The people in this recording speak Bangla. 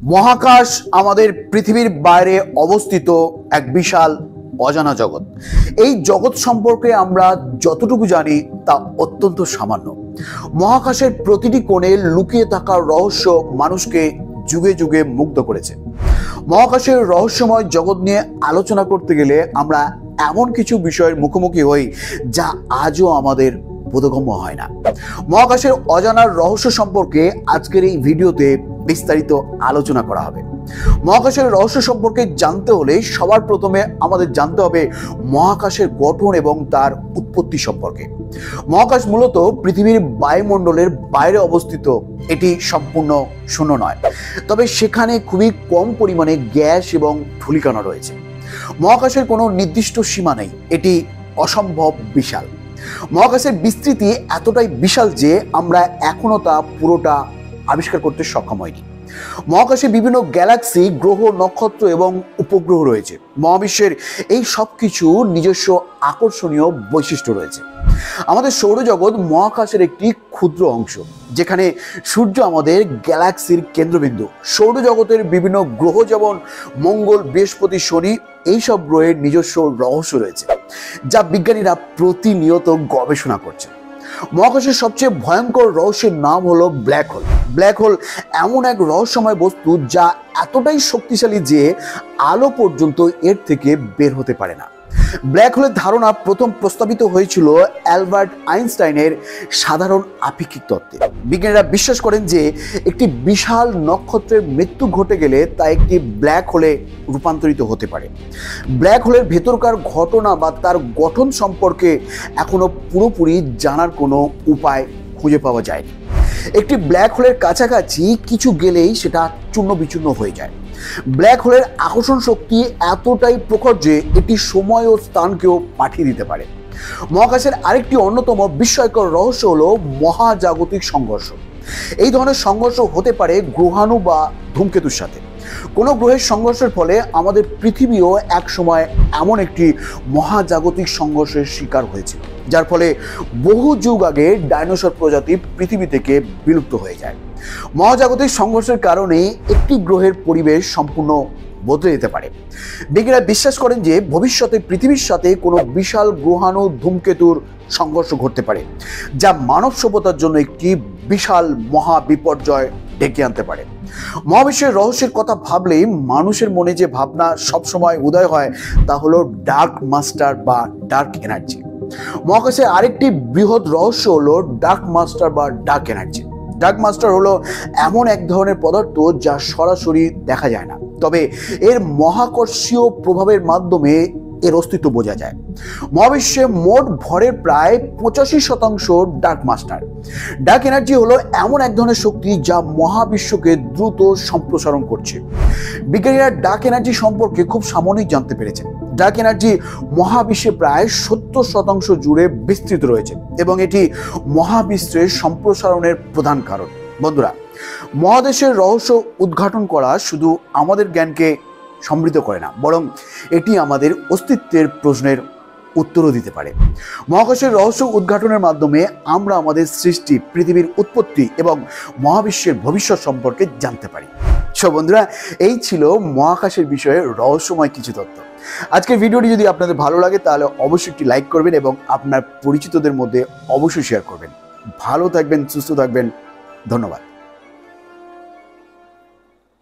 মহাকাশ আমাদের পৃথিবীর বাইরে অবস্থিত এক বিশাল অজানা জগৎ। এই জগৎ সম্পর্কে আমরা যতটুকু জানি তা অত্যন্ত সামান্য। মহাকাশের প্রতিটি কোণে লুকিয়ে থাকা রহস্য মানুষকে যুগে যুগে মুগ্ধ করেছে। মহাকাশের রহস্যময় জগৎ নিয়ে আলোচনা করতে গেলে আমরা এমন কিছু বিষয়ের মুখোমুখি হই যা আজও আমাদের বোধগম্য হয় না। মহাকাশের অজানার রহস্য সম্পর্কে আজকের এই ভিডিওতে বিস্তারিত আলোচনা করা হবে। মহাকাশের রহস্য সম্পর্কে জানতে হলে সবার প্রথমে আমাদের জানতে হবে মহাকাশের গঠন এবং তার উৎপত্তি সম্পর্কে। মহাকাশ মূলত পৃথিবীর বায়ুমণ্ডলের বাইরে অবস্থিত। এটি সম্পূর্ণ শূন্য নয়, তবে সেখানে খুবই কম পরিমাণে গ্যাস এবং ধূলিকণা রয়েছে। মহাকাশের কোনো নির্দিষ্ট সীমা নেই, এটি অসম্ভব বিশাল। মহাকাশের বিস্তৃতি এতটাই বিশাল যে আমরা এখনো তা পুরোটা আবিষ্কার করতে সক্ষম হয়নি। মহাকাশে বিভিন্ন গ্যালাক্সি, গ্রহ, নক্ষত্র এবং উপগ্রহ রয়েছে। মহাবিশ্বের এই সব কিছু নিজস্ব আকর্ষণীয় বৈশিষ্ট্য রয়েছে। আমাদের সৌরজগৎ মহাকাশের একটি ক্ষুদ্র অংশ, যেখানে সূর্য আমাদের গ্যালাক্সির কেন্দ্রবিন্দু। সৌরজগতের বিভিন্ন গ্রহ যেমন মঙ্গল, বৃহস্পতি, শনি, এইসব গ্রহের নিজস্ব রহস্য রয়েছে যা বিজ্ঞানীরা প্রতিনিয়ত গবেষণা করছে। মহাকাশের সবচেয়ে ভয়ঙ্কর রহস্যের নাম হলো ব্ল্যাক হোল। ব্ল্যাক হোল এমন এক রহস্যময় বস্তু যা এতটাই শক্তিশালী যে আলো পর্যন্ত এর থেকে বের হতে পারে না। ব্ল্যাক হোলের ধারণা প্রথম প্রস্তাবিত হয়েছিল অ্যালবার্ট আইনস্টাইনের সাধারণ আপেক্ষিক তত্ত্বে। বিজ্ঞানীরা বিশ্বাস করেন যে একটি বিশাল নক্ষত্রের মৃত্যু ঘটে গেলে তা একটি ব্ল্যাক হোলে রূপান্তরিত হতে পারে। ব্ল্যাক হোলের ভেতরকার ঘটনা বা তার গঠন সম্পর্কে এখনো পুরোপুরি জানার কোনো উপায় খুঁজে পাওয়া যায়নি। একটি ব্ল্যাক হোলের কাছাকাছি কিছু গেলেই সেটা চূর্ণ বিচূর্ণ হয়ে যায়। ব্ল্যাক হোলের আকর্ষণ শক্তি এতটাই প্রখর যে এটি সময় ও স্থানকেও পাঠিয়ে দিতে পারে। মহাকাশের আরেকটি অন্যতম বিস্ময়কর রহস্য হলো মহাজাগতিক সংঘর্ষ। এই ধরনের সংঘর্ষ হতে পারে গ্রহাণু বা ধূমকেতুর সাথে। কোনো গ্রহের সংঘর্ষের ফলে আমাদের পৃথিবীও এক সময় এমন একটি মহাজাগতিক সংঘর্ষের শিকার হয়েছিল, যার ফলে বহু যুগ আগে ডাইনোসর প্রজাতি পৃথিবী থেকে বিলুপ্ত হয়ে যায়। মহাজাগতিক সংঘর্ষের কারণে একটি গ্রহের পরিবেশ সম্পূর্ণ বদলে যেতে পারে। বিজ্ঞানীরা বিশ্বাস করেন যে ভবিষ্যতে পৃথিবীর সাথে কোনো বিশাল গ্রহাণু ধূমকেতুর সংঘর্ষ ঘটতে পারে, যা মানব সভ্যতার জন্য একটি বিশাল মহা বিপর্যয় ডেকে আনতে পারে। মহাবিশ্বের রহস্যের কথা ভাবলেই মানুষের মনে যে ভাবনা সবসময় উদয় হয় তা হলো ডার্ক মাস্টার বা ডার্ক এনার্জি। মহাকাশের আরেকটি বৃহৎ রহস্য হলো ডার্ক মাস্টার বা ডার্ক এনার্জি। ডার্ক মাস্টার হলো এমন এক ধরনের পদার্থ যা সরাসরি দেখা যায় না, তবে এর মহাকর্ষীয় প্রভাবের মাধ্যমে এর অস্তিত্ব বোঝা যায়। মহাবিশ্বে মোট ভরের প্রায় 85% ডার্ক মাস্টার। ডার্ক এনার্জি হলো এমন এক ধরনের শক্তি যা মহাবিশ্বকে দ্রুত সম্প্রসারণ করছে। বিজ্ঞানীরা ডার্ক এনার্জি সম্পর্কে খুব সাময়িক জানতে পেরেছেন। ডার্ক এনার্জি মহাবিশ্বে প্রায় 70% জুড়ে বিস্তৃত রয়েছে এবং এটি মহাবিশ্বের সম্প্রসারণের প্রধান কারণ। বন্ধুরা, মহাদেশের রহস্য উদ্ঘাটন করা শুধু আমাদের জ্ঞানকে সমৃদ্ধ করে না, বরং এটি আমাদের অস্তিত্বের প্রশ্নের উত্তরও দিতে পারে। মহাকাশের রহস্য উদ্ঘাটনের মাধ্যমে আমরা আমাদের সৃষ্টি, পৃথিবীর উৎপত্তি এবং মহাবিশ্বের ভবিষ্যৎ সম্পর্কে জানতে পারি। সো বন্ধুরা, এই ছিল মহাকাশের বিষয়ে রহস্যময় কিছু তথ্য। আজকের ভিডিওটি যদি আপনাদের ভালো লাগে তাহলে অবশ্যই একটি লাইক করবেন এবং আপনার পরিচিতদের মধ্যে অবশ্যই শেয়ার করবেন। ভালো থাকবেন, সুস্থ থাকবেন। ধন্যবাদ।